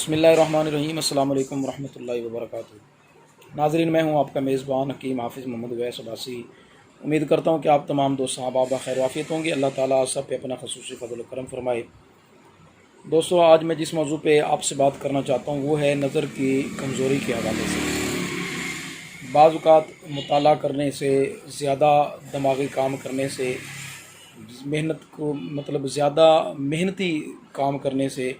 बिस्मिल्लाहिर्रहमानिर्रहीम। अस्सलाम वालेकुम रहमतुल्लाहि व बरकातुहू। नाज़रीन, मैं हूँ आपका मेज़बान हकीम हाफिज़ मोहम्मद उवैस अब्बासी। उम्मीद करता हूँ कि आप तमाम दोस्त अहबाब खैर वाफ़ियत होंगे। अल्लाह ताला आप सब पे अपना ख़ुसूसी फ़ज़ल व करम फरमाए। दोस्तों, आज मैं जिस मौजू पे आपसे बात करना चाहता हूँ वो है नज़र की कमज़ोरी के हवाले से। बाज़ औक़ात मुताला करने से, ज़्यादा दिमागी काम करने से, मेहनत को ज़्यादा मेहनती काम करने से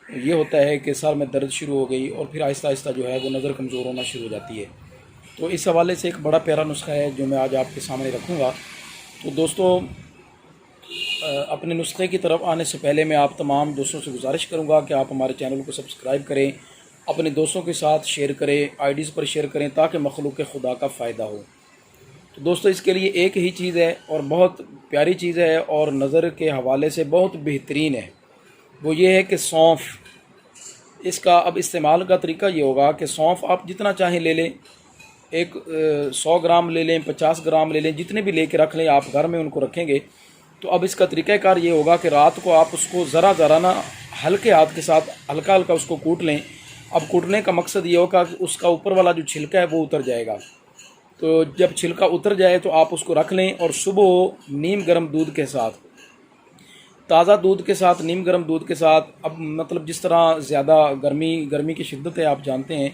ये होता है कि सर में दर्द शुरू हो गई और फिर आहिस्ता आहिस्ता जो है वो नज़र कमज़ोर होना शुरू हो जाती है। तो इस हवाले से एक बड़ा प्यारा नुस्खा है जो मैं आज आपके सामने रखूँगा। तो दोस्तों, अपने नुस्खे की तरफ आने से पहले मैं आप तमाम दोस्तों से गुजारिश करूँगा कि आप हमारे चैनल को सब्सक्राइब करें, अपने दोस्तों के साथ शेयर करें, आईडीज़ पर शेयर करें ताकि मखलूक खुदा का फ़ायदा हो। तो दोस्तों, इसके लिए एक ही चीज़ है और बहुत प्यारी चीज़ है और नज़र के हवाले से बहुत बेहतरीन है, वो ये है कि सौंफ। इसका अब इस्तेमाल का तरीका ये होगा कि सौंफ आप जितना चाहें ले लें, 100 ग्राम ले लें, 50 ग्राम ले लें, जितने भी लेके रख लें, आप घर में उनको रखेंगे। तो अब इसका तरीक़ाकार ये होगा कि रात को आप उसको ज़रा ज़रा ना हल्के हाथ के साथ हल्का हल्का उसको कूट लें। अब कूटने का मकसद ये होगा कि उसका ऊपर वाला जो छिलका है वो उतर जाएगा। तो जब छिलका उतर जाए तो आप उसको रख लें और सुबह नीम गर्म दूध के साथ, ताज़ा दूध के साथ, नीम गर्म दूध के साथ, अब जिस तरह ज़्यादा गर्मी की शिद्दत है, आप जानते हैं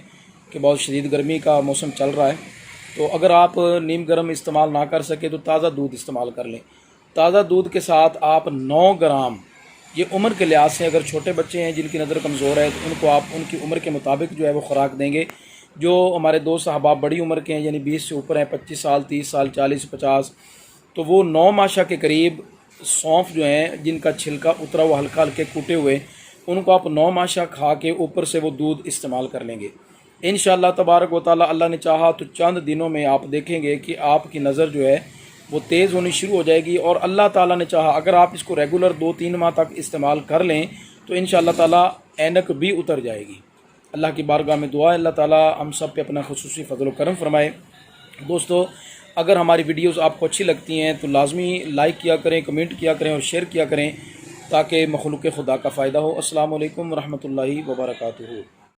कि बहुत शदीद गर्मी का मौसम चल रहा है। तो अगर आप नीम गर्म इस्तेमाल ना कर सके तो ताज़ा दूध इस्तेमाल कर लें। ताज़ा दूध के साथ आप 9 ग्राम, ये उम्र के लिहाज से अगर छोटे बच्चे हैं जिनकी नज़र कमज़ोर है तो उनको आप उनकी उम्र के मुताबिक जो है वो ख़ुराक देंगे। जो हमारे दोस्त अहबाब बड़ी उम्र के हैं, यानी 20 से ऊपर हैं, 25 साल, 30 साल, 40, 50, तो वो 9 माशा के करीब सौंफ जो हैं जिनका छिलका उतरा हुआ हल्का हल्के कूटे हुए, उनको आप 9 माशा खा के ऊपर से वो दूध इस्तेमाल कर लेंगे। इंशाअल्लाह तबारक व तआला, अल्लाह ने चाहा तो चंद दिनों में आप देखेंगे कि आपकी नज़र जो है वो तेज़ होनी शुरू हो जाएगी। और अल्लाह ताला ने चाहा अगर आप इसको रेगुलर 2-3 माह तक इस्तेमाल कर लें तो इंशाअल्लाह ताला ऐनक भी उतर जाएगी। अल्लाह की बारगाह में दुआ है अल्लाह ताला हम सब पे अपना ख़ुसूसी फ़ज़ल व करम फरमाए। दोस्तों, अगर हमारी वीडियोस आपको अच्छी लगती हैं तो लाजमी लाइक किया करें, कमेंट किया करें और शेयर किया करें ताकि मखलूक खुदा का फ़ायदा हो। अस्सलामु अलैकुम रहमतुल्लाहि व बरकातुहू।